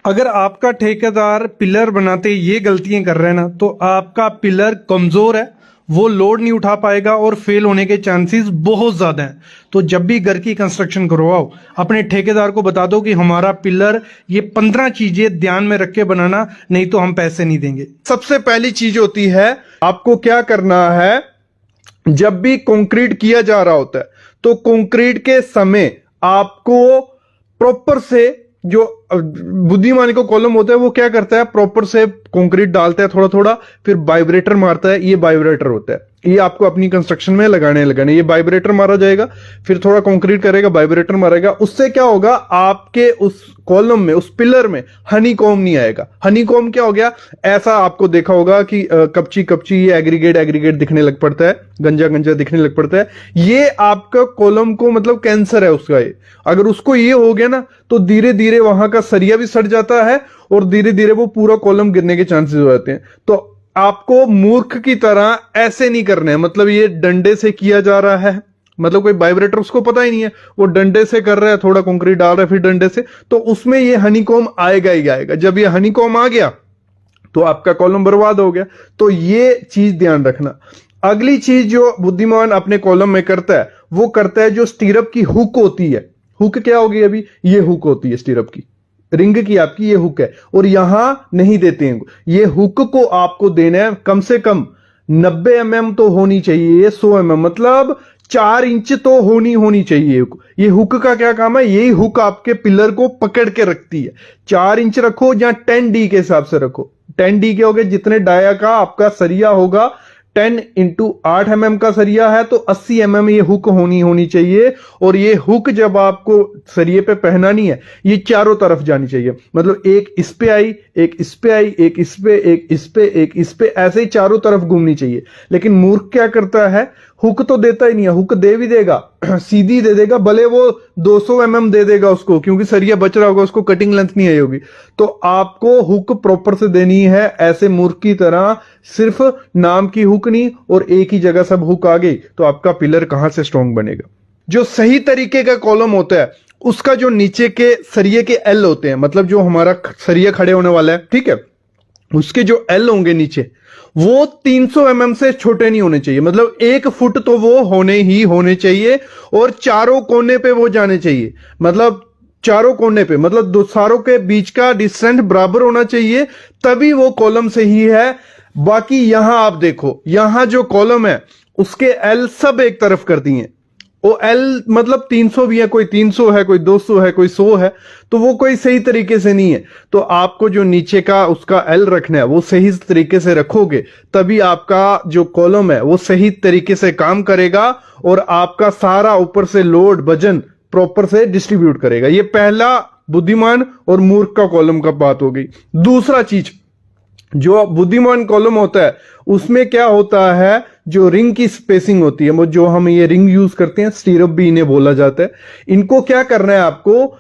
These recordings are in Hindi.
अगर आपका ठेकेदार पिलर बनाते ये गलतियां कर रहे हैं ना, तो आपका पिलर कमजोर है, वो लोड नहीं उठा पाएगा और फेल होने के चांसेस बहुत ज्यादा हैं। तो जब भी घर की कंस्ट्रक्शन करवाओ, अपने ठेकेदार को बता दो कि हमारा पिलर ये 15 चीजें ध्यान में रख के बनाना, नहीं तो हम पैसे नहीं देंगे। सबसे पहली चीज होती है, आपको क्या करना है, जब भी कंक्रीट किया जा रहा होता है तो कंक्रीट के समय आपको प्रॉपर से, जो बुद्धिमानी को कॉलम होता है वो क्या करता है, प्रॉपर से कंक्रीट डालता है थोड़ा थोड़ा, फिर वाइब्रेटर मारता है। ये वाइब्रेटर होता है, ये आपको अपनी कंस्ट्रक्शन में लगाने ये वाइब्रेटर मारा जाएगा, फिर थोड़ा कंक्रीट करेगा, वाइब्रेटर मारेगा। उससे क्या होगा, आपके उस कॉलम में, उस पिलर में हनीकॉम्ब नहीं आएगा। हनीकॉम्ब क्या हो गया, ऐसा आपको देखा होगा कि कपची कपची, ये एग्रीगेट दिखने लग पड़ता है, गंजा गंजा दिखने लग पड़ता है। ये आपका कॉलम को मतलब कैंसर है उसका। ये अगर उसको ये हो गया ना, तो धीरे धीरे वहां का सरिया भी सड़ जाता है और धीरे धीरे वो पूरा कॉलम गिरने के चांसेस हो जाते हैं। तो आपको मूर्ख की तरह ऐसे नहीं करने हैं, मतलब ये डंडे से किया जा रहा है, मतलब कोई वाइब्रेटर उसको पता ही नहीं है, वो डंडे से कर रहा है, थोड़ा कंक्रीट डाल रहा है फिर डंडे से, तो उसमें ये हनीकॉम्ब आएगा ही आएगा। जब ये हनीकॉम्ब आ गया तो आपका कॉलम बर्बाद हो गया। तो ये चीज ध्यान रखना। अगली चीज जो बुद्धिमान अपने कॉलम में करता है, वो करता है जो स्टीरअप की हुक होती है। हुक क्या होगी, अभी ये हुक होती है स्टीरअप की, रिंग की आपकी ये हुक है, और यहां नहीं देते हैं। ये हुक को आपको देना है कम से कम 90 mm तो होनी चाहिए, 100 mm मतलब 4 इंच तो होनी चाहिए। ये हुक का क्या काम है, यही हुक आपके पिलर को पकड़ के रखती है। 4 इंच रखो या 10D के हिसाब से रखो। 10D के हो गए, जितने डाया का आपका सरिया होगा, 10 × 8 mm का सरिया है तो 80 mm ये हुक होनी चाहिए। और ये हुक जब आपको सरिये पे पहनानी है, ये चारों तरफ जानी चाहिए, मतलब एक इस पे आई, एक इस पे आई, एक इस पे, एक इस पे, एक इस पे, ऐसे ही चारों तरफ घूमनी चाहिए। लेकिन मूर्ख क्या करता है, हुक तो देता ही नहीं है, हुक दे भी देगा सीधी दे देगा, भले वो 200 mm दे देगा उसको, क्योंकि सरिया बच रहा होगा, उसको कटिंग लेंथ नहीं आई होगी। तो आपको हुक प्रॉपर से देनी है। ऐसे मूर्ख की तरह सिर्फ नाम की हुक नहीं और एक ही जगह सब हुक आ गई तो आपका पिलर कहां से स्ट्रांग बनेगा। जो सही तरीके का कॉलम होता है, उसका जो नीचे के सरिये के एल होते हैं, मतलब जो हमारा सरिया खड़े होने वाला है, ठीक है, उसके जो एल होंगे नीचे, वो 300 mm से छोटे नहीं होने चाहिए, मतलब 1 फुट तो वो होने चाहिए। और चारों कोने पे वो जाने चाहिए, मतलब चारों कोने पे, मतलब दो सारों के बीच का डिस्टेंस बराबर होना चाहिए, तभी वो कॉलम सही है। बाकी यहां आप देखो, यहां जो कॉलम है उसके एल सब एक तरफ कर दिए। वो एल मतलब 300 भी है, कोई 300 है, कोई 200 है, कोई 100 है, तो वो कोई सही तरीके से नहीं है। तो आपको जो नीचे का उसका एल रखना है वो सही तरीके से रखोगे, तभी आपका जो कॉलम है वो सही तरीके से काम करेगा और आपका सारा ऊपर से लोड वजन प्रॉपर से डिस्ट्रीब्यूट करेगा। ये पहला बुद्धिमान और मूर्ख का कॉलम का बात हो गई। दूसरा चीज, जो बुद्धिमान कॉलम होता है उसमें क्या होता है, जो रिंग की स्पेसिंग होती है, वो जो हम ये रिंग यूज करते हैं, स्टीरअप भी इन्हें बोला जाता है, इनको क्या करना है, आपको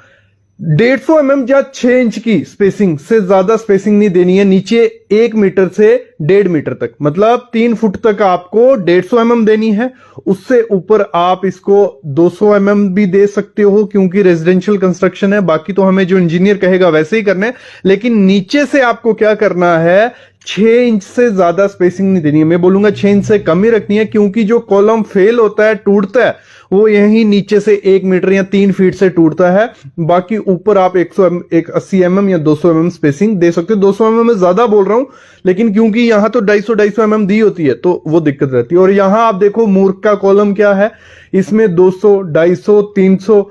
150 mm या 6 इंच की स्पेसिंग से ज्यादा स्पेसिंग नहीं देनी है। नीचे 1 मीटर से 1.5 मीटर तक, मतलब 3 फुट तक आपको 150 mm देनी है। उससे ऊपर आप इसको 200 mm भी दे सकते हो, क्योंकि रेजिडेंशियल कंस्ट्रक्शन है। बाकी तो हमें जो इंजीनियर कहेगा वैसे ही करना है, लेकिन नीचे से आपको क्या करना है, 6 इंच से ज्यादा स्पेसिंग नहीं देनी है। मैं बोलूंगा 6 इंच से कम ही रखनी है, क्योंकि जो कॉलम फेल होता है, टूटता है, वो यही नीचे से 1 मीटर या 3 फीट से टूटता है। बाकी ऊपर आप 180 mm या 200 mm स्पेसिंग दे सकते हो। 200 mm में ज्यादा बोल रहा हूं, लेकिन क्योंकि यहां तो 250 mm दी होती है तो वो दिक्कत रहती है। और यहां आप देखो मूर्ख का कॉलम क्या है, इसमें 200, 250, 300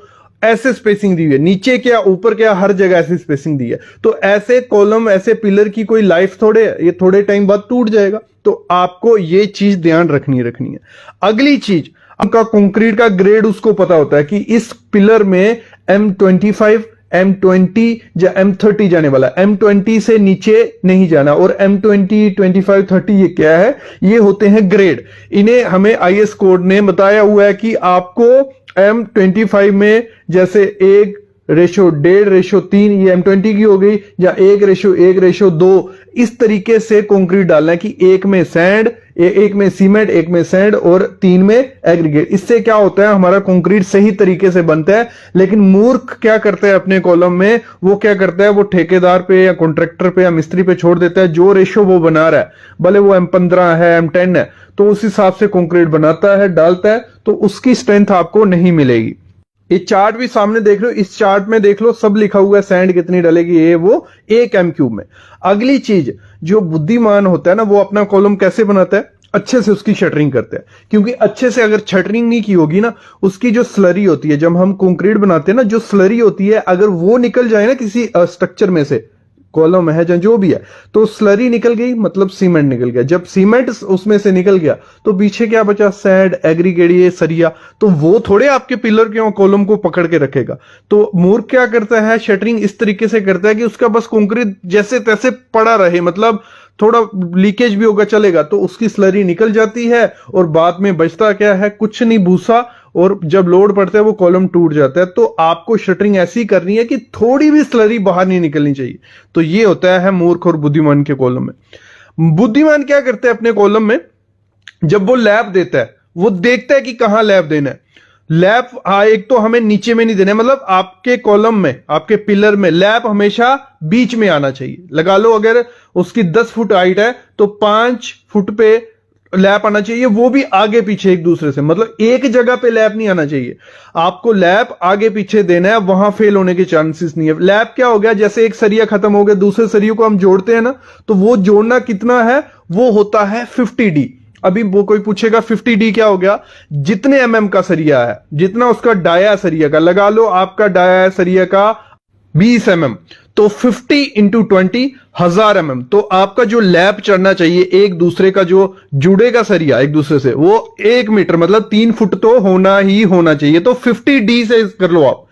ऐसे स्पेसिंग दी हुई है। नीचे क्या, ऊपर क्या, हर जगह ऐसी स्पेसिंग दी है। तो ऐसे कॉलम, ऐसे पिलर की कोई लाइफ थोड़े, ये थोड़े टाइम बाद टूट जाएगा। तो आपको ये चीज ध्यान रखनी है। अगली चीज, आपका कंक्रीट का ग्रेड उसको पता होता है कि इस पिलर में M25, M20 या M30 जाने वाला। M20 से नीचे नहीं जाना। और M20, 25, 30 ये क्या है, ये होते हैं ग्रेड। इन्हें हमें IS कोड ने बताया हुआ है कि आपको M25 में जैसे 1, रेशो 1.5 रेशो 3, ये M20 की हो गई, या 1 रेशो 1 रेशो 2, इस तरीके से कंक्रीट डालना है कि एक में सैंड, एक में सीमेंट, एक में सैंड और 3 में एग्रीगेट। इससे क्या होता है, हमारा कंक्रीट सही तरीके से बनता है। लेकिन मूर्ख क्या करता है अपने कॉलम में, वो क्या करता है, वो ठेकेदार पे या कॉन्ट्रैक्टर पे या मिस्त्री पे छोड़ देता है, जो रेशो वो बना रहा है, भले वो M15 है, M10 है, तो उस हिसाब से कंक्रीट बनाता है, डालता है, तो उसकी स्ट्रेंथ आपको नहीं मिलेगी। ये चार्ट भी सामने देख लो, इस चार्ट में देख लो, सब लिखा हुआ है सैंड कितनी डलेगी, ये वो 1 M³ में। अगली चीज, जो बुद्धिमान होता है ना, वो अपना कॉलम कैसे बनाता है, अच्छे से उसकी शटरिंग करते हैं। क्योंकि अच्छे से अगर शटरिंग नहीं की होगी ना, उसकी जो स्लरी होती है, जब हम कंक्रीट बनाते हैं ना, जो स्लरी होती है, अगर वो निकल जाए ना किसी स्ट्रक्चर में से, कॉलम है जो भी है, तो स्लरी निकल गई मतलब सीमेंट निकल गया। जब सीमेंट उसमें से निकल गया तो पीछे क्या बचा, सैंड, एग्रीगेट, ये सरिया, तो वो थोड़े आपके पिलर के कॉलम को पकड़ के रखेगा। तो मूर्ख क्या करता है, शटरिंग इस तरीके से करता है कि उसका बस कंक्रीट जैसे तैसे पड़ा रहे, मतलब थोड़ा लीकेज भी होगा चलेगा, तो उसकी स्लरी निकल जाती है और बाद में बचता क्या है, कुछ नहीं, भूसा, और जब लोड पड़ता है वो कॉलम टूट जाता है। तो आपको शटरिंग ऐसी करनी है कि थोड़ी भी स्लरी बाहर नहीं निकलनी चाहिए। तो ये होता है मूर्ख और बुद्धिमान के कॉलम में। बुद्धिमान क्या करते हैं अपने कॉलम में, जब वो लैप देता है, वो देखता है कि कहां लैप देना है। लैप एक तो हमें नीचे में नहीं देना है, मतलब आपके कॉलम में, आपके पिलर में लैप हमेशा बीच में आना चाहिए। लगा लो अगर उसकी 10 फुट हाइट है तो 5 फुट पे लैप आना चाहिए, वो भी आगे पीछे एक दूसरे से, मतलब एक जगह पे लैप नहीं आना चाहिए। आपको लैप आगे पीछे देना है, वहां फेल होने के चांसेस नहीं है। लैप क्या हो गया, जैसे एक सरिया खत्म हो गया, दूसरे सरियों को हम जोड़ते हैं ना, तो वो जोड़ना कितना है, वो होता है 50D। अभी वो कोई पूछेगा 50D क्या हो गया, जितने mm का सरिया है, जितना उसका डाया सरिया का, लगा लो आपका डाया सरिया का 20 mm, तो 50 इंटू 20 1000 mm। तो आपका जो लैप चढ़ना चाहिए, एक दूसरे का जो जुड़ेगा सरिया एक दूसरे से, वो 1 मीटर मतलब 3 फुट तो होना ही होना चाहिए। तो 50D से कर लो आप,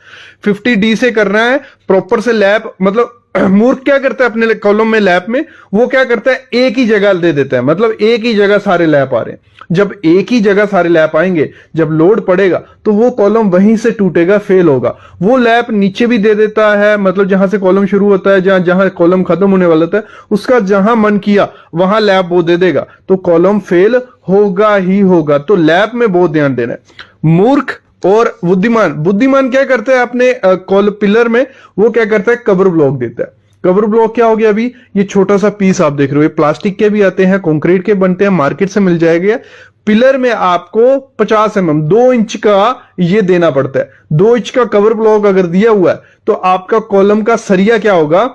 50D से करना है प्रॉपर से लैप। मतलब मूर्ख क्या करता है अपने कॉलम में, लैप में, वो क्या करता है, एक ही जगह दे देता है, मतलब एक ही जगह सारे लैप आ रहे हैं। जब एक ही जगह सारे लैप आएंगे, जब लोड पड़ेगा तो वो कॉलम वहीं से टूटेगा, फेल होगा। वो लैप नीचे भी दे देता है, मतलब जहां से कॉलम शुरू होता है, जहां जहां कॉलम खत्म होने वाला था, उसका जहां मन किया वहां लैप वो दे देगा, तो कॉलम फेल होगा ही होगा। तो लैप में बहुत ध्यान देना है। मूर्ख और बुद्धिमान, बुद्धिमान क्या करता है अपने पिलर में, वो क्या करता है, कवर ब्लॉक देता है। कवर ब्लॉक क्या हो गया, अभी ये छोटा सा पीस आप देख रहे हो, ये प्लास्टिक के भी आते हैं, कंक्रीट के बनते हैं, मार्केट से मिल जाएगा। पिलर में आपको 50 mm 2 इंच का ये देना पड़ता है। 2 इंच का कवर ब्लॉक अगर दिया हुआ है तो आपका कॉलम का सरिया क्या होगा,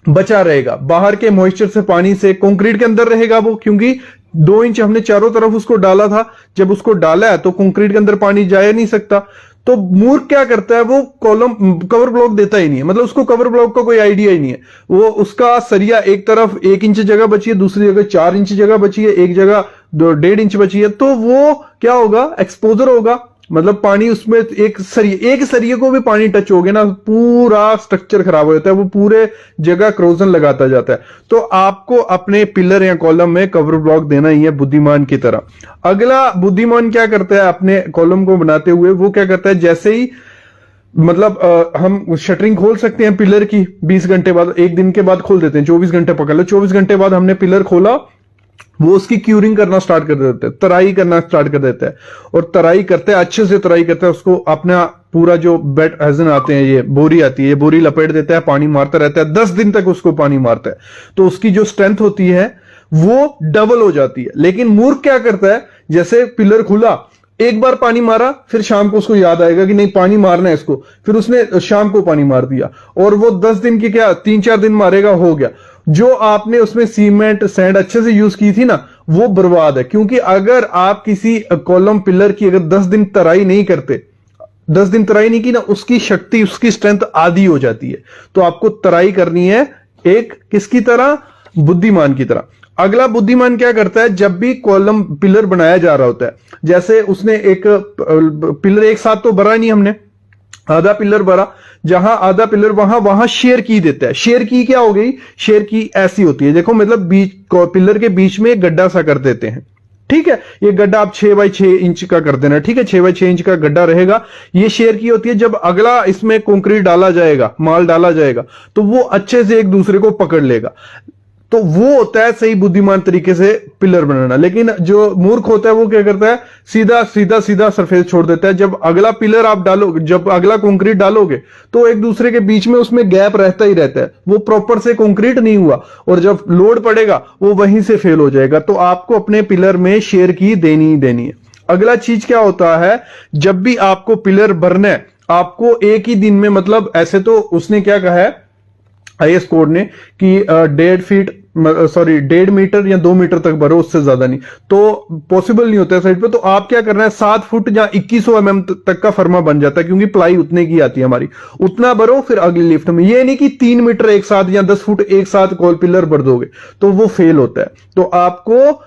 बचा रहेगा, बाहर के मॉइस्चर से, पानी से, कंक्रीट के अंदर रहेगा वो, क्योंकि 2 इंच हमने चारों तरफ उसको डाला था। जब उसको डाला है तो कंक्रीट के अंदर पानी जा नहीं सकता। तो मूर्ख क्या करता है, वो कॉलम कवर ब्लॉक देता ही नहीं है, मतलब उसको कवर ब्लॉक का कोई आइडिया ही नहीं है। वो उसका सरिया एक तरफ 1 इंच जगह बची है, दूसरी जगह 4 इंच जगह बची है, एक जगह 1.5 इंच बची है, तो वो क्या होगा, एक्सपोजर होगा, मतलब पानी उसमें एक सरिये को भी पानी टच हो गया ना, पूरा स्ट्रक्चर खराब हो जाता है, वो पूरे जगह क्रोजन लगाता जाता है। तो आपको अपने पिलर या कॉलम में कवर ब्लॉक देना ही है बुद्धिमान की तरह। अगला बुद्धिमान क्या करता है अपने कॉलम को बनाते हुए, वो क्या करता है, जैसे ही मतलब हम शटरिंग खोल सकते हैं पिलर की 20 घंटे बाद, एक दिन के बाद खोल देते हैं, 24 घंटे पकड़ लो, 24 घंटे बाद हमने पिलर खोला, वो उसकी क्यूरिंग करना स्टार्ट कर देते हैं, तराई करना स्टार्ट कर देता है, और तराई करते हैं, अच्छे से तराई करते हैं, उसको अपना पूरा जो बेड हैजन आते हैं, ये बोरी आती है, ये बोरी लपेट देता है, पानी मारता रहता है, 10 दिन तक उसको पानी मारता है, तो उसकी जो स्ट्रेंथ होती है वो डबल हो जाती है। लेकिन मूर्ख क्या करता है, जैसे पिलर खुला, एक बार पानी मारा, फिर शाम को उसको याद आएगा कि नहीं पानी मारना है इसको, फिर उसने शाम को पानी मार दिया, और वो 10 दिन की क्या 3-4 दिन मारेगा, हो गया। जो आपने उसमें सीमेंट सैंड अच्छे से यूज की थी ना, वो बर्बाद है। क्योंकि अगर आप किसी कॉलम पिलर की अगर 10 दिन तराई नहीं करते, 10 दिन तराई नहीं की ना, उसकी शक्ति, उसकी स्ट्रेंथ आधी हो जाती है। तो आपको तराई करनी है एक किसकी तरह, बुद्धिमान की तरह। अगला बुद्धिमान क्या करता है, जब भी कॉलम पिलर बनाया जा रहा होता है, जैसे उसने एक पिलर एक साथ तो भरा नहीं हमने, आधा पिलर भरा, जहां आधा पिलर वहां शेयर की देता है। शेयर की क्या हो गई, शेयर की ऐसी होती है, देखो मतलब बीच पिलर के बीच में एक गड्ढा सा कर देते हैं, ठीक है, ये गड्ढा आप 6 बाई 6 इंच का कर देना, ठीक है, 6 बाई 6 इंच का गड्ढा रहेगा। ये शेयर की होती है, जब अगला इसमें कंक्रीट डाला जाएगा, माल डाला जाएगा, तो वो अच्छे से एक दूसरे को पकड़ लेगा। तो वो होता है सही बुद्धिमान तरीके से पिलर बनाना। लेकिन जो मूर्ख होता है वो क्या करता है, सीधा सीधा सीधा सरफेस छोड़ देता है। जब अगला पिलर आप डालोगे, जब अगला कंक्रीट डालोगे, तो एक दूसरे के बीच में उसमें गैप रहता ही रहता है, वो प्रॉपर से कंक्रीट नहीं हुआ, और जब लोड पड़ेगा वो वहीं से फेल हो जाएगा। तो आपको अपने पिलर में शेयर की देनी ही देनी है। अगला चीज क्या होता है, जब भी आपको पिलर भरना है, आपको एक ही दिन में, मतलब ऐसे तो उसने क्या कहा है आईएस कोड ने कि 1.5 मीटर या 2 मीटर तक भरो, उससे ज्यादा नहीं, तो पॉसिबल नहीं होता है साइड पे। तो आप क्या करना है, 7 फुट या 2100 mm तक का फर्मा बन जाता है, क्योंकि प्लाई उतने की आती है हमारी, उतना भरो फिर अगली लिफ्ट में। ये नहीं कि 3 मीटर एक साथ या 10 फुट एक साथ कॉल पिलर भर दोगे, तो वो फेल होता है। तो आपको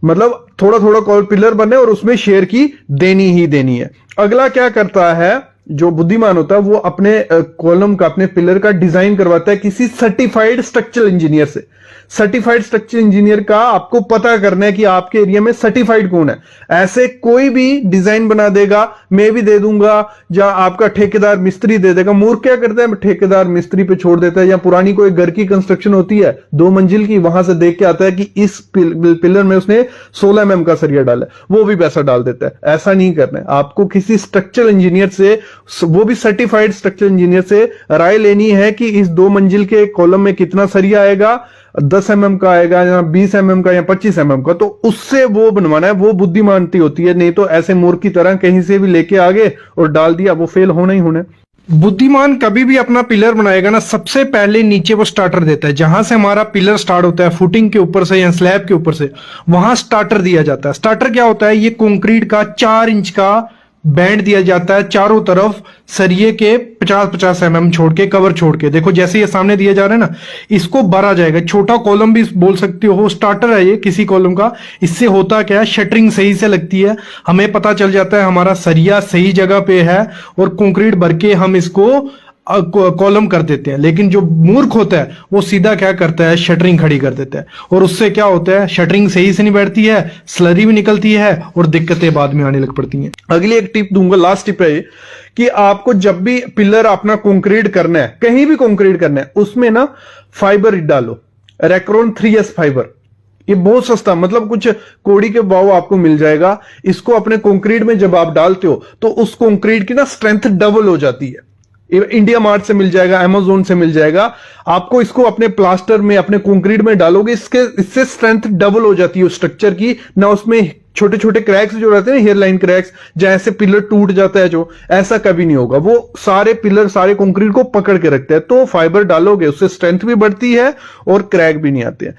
मतलब थोड़ा थोड़ा कॉल पिलर बने और उसमें शेयर की देनी ही देनी है। अगला क्या करता है, जो बुद्धिमान होता है वो अपने कॉलम का, अपने पिलर का डिजाइन करवाता है किसी सर्टिफाइड स्ट्रक्चरल इंजीनियर से। सर्टिफाइड स्ट्रक्चरल इंजीनियर का आपको पता करना है कि आपके एरिया में सर्टिफाइड कौन है। ऐसे कोई भी डिजाइन बना देगा, मैं भी दे दूंगा, या आपका ठेकेदार मिस्त्री दे देगा। मूर्ख क्या करता है, ठेकेदार मिस्त्री पे छोड़ देता है। या पुरानी कोई घर की कंस्ट्रक्शन होती है 2 मंजिल की, वहां से देख के आता है कि इस पिलर में उसने 16 mm का सरिया डाला है, वो भी पैसा डाल देता है। ऐसा नहीं करना है, आपको किसी स्ट्रक्चरल इंजीनियर से, वो भी सर्टिफाइड स्ट्रक्चरल इंजीनियर से राय लेनी है कि इस 2 मंजिल के कॉलम में कितना सरिया आएगा, 10 mm का आएगा या 20 mm का या 25 mm का। तो उससे वो बनवाना है, वो बुद्धिमानती होती है। नहीं तो ऐसे मूर्ख की तरह कहीं से भी लेके आ गए और डाल दिया, वो फेल होना ही होना है। बुद्धिमान कभी भी अपना पिलर बनाएगा ना, सबसे पहले नीचे वो स्टार्टर देता है। जहां से हमारा पिलर स्टार्ट होता है, फुटिंग के ऊपर से या स्लैब के ऊपर से, वहां स्टार्टर दिया जाता है। स्टार्टर क्या होता है, ये कंक्रीट का 4 इंच का बैंड दिया जाता है, चारों तरफ सरिये के 50-50 mm छोड़ के, कवर छोड़ के। देखो जैसे ये सामने दिया जा रहा है ना, इसको भरा जाएगा। छोटा कॉलम भी बोल सकते हो, स्टार्टर है ये किसी कॉलम का। इससे होता क्या है, शटरिंग सही से लगती है, हमें पता चल जाता है हमारा सरिया सही जगह पे है, और कंक्रीट भर के हम इसको कॉलम कर देते हैं। लेकिन जो मूर्ख होता है वो सीधा क्या करता है, शटरिंग खड़ी कर देता है, और उससे क्या होता है, शटरिंग सही से नहीं बैठती है, स्लरी भी निकलती है, और दिक्कतें बाद में आने लग पड़ती हैं। अगली एक टिप दूंगा, लास्ट टिप है ये, कि आपको जब भी पिलर अपना कंक्रीट करना है, कहीं भी कंक्रीट करना है, उसमें ना फाइबर डालो, रेक्रोन 3S फाइबर। ये बहुत सस्ता, मतलब कुछ कोड़ी के भाव आपको मिल जाएगा। इसको अपने कंक्रीट में जब आप डालते हो तो उस कंक्रीट की ना स्ट्रेंथ डबल हो जाती है। इंडिया मार्ट से मिल जाएगा, अमेजोन से मिल जाएगा। आपको इसको अपने प्लास्टर में, अपने कंक्रीट में डालोगे, इससे स्ट्रेंथ डबल हो जाती है उस स्ट्रक्चर की। ना उसमें छोटे छोटे क्रैक्स जो रहते हैं, हेयर लाइन क्रैक्स, जैसे पिलर टूट जाता है, जो ऐसा कभी नहीं होगा। वो सारे पिलर, सारे कंक्रीट को पकड़ के रखते हैं। तो फाइबर डालोगे, उससे स्ट्रेंथ भी बढ़ती है और क्रैक भी नहीं आते हैं।